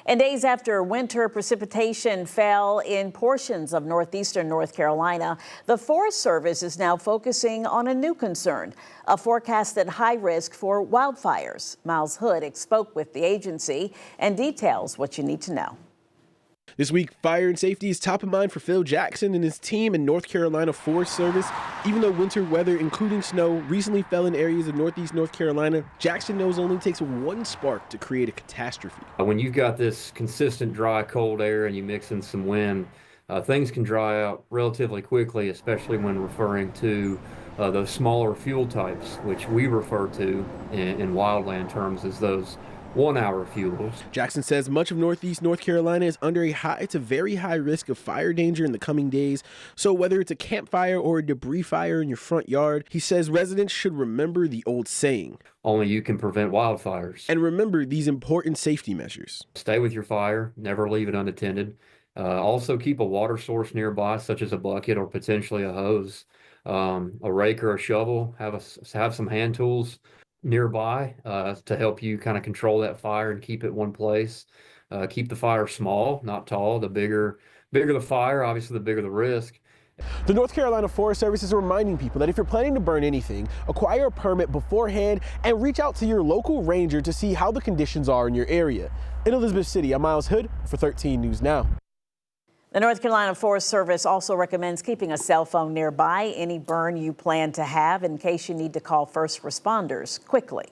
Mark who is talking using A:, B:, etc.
A: And days after winter precipitation fell in portions of northeastern North Carolina, the Forest Service is now focusing on a new concern, a forecasted high risk for wildfires. Miles Hood spoke with the agency and details what you need to know.
B: This week, fire and safety is top of mind for Phil Jackson and his team in North Carolina Forest Service. Even though winter weather, including snow, recently fell in areas of northeast North Carolina, Jackson knows it only takes one spark to create a catastrophe.
C: When you've got this consistent dry, cold air and you mix in some wind, things can dry out relatively quickly, especially when referring to those smaller fuel types, which we refer to in wildland terms as those 1-hour fuels.
B: Jackson says much of northeast North Carolina is under a high to very high risk of fire danger in the coming days. So whether it's a campfire or a debris fire in your front yard, he says residents should remember the old saying,
C: only you can prevent wildfires.
B: And remember these important safety measures.
C: Stay with your fire, never leave it unattended. Also keep a water source nearby, such as a bucket or potentially a hose. A rake or a shovel, have some hand tools nearby to help you kind of control that fire and keep it one place. Keep the fire small, not tall. The bigger the fire, obviously the bigger the risk.
B: The North Carolina Forest Service is reminding people that if you're planning to burn anything, acquire a permit beforehand and reach out to your local ranger to see how the conditions are in your area. In Elizabeth City, I'm Miles Hood for 13 News Now.
A: The North Carolina Forest Service also recommends keeping a cell phone nearby any burn you plan to have in case you need to call first responders quickly.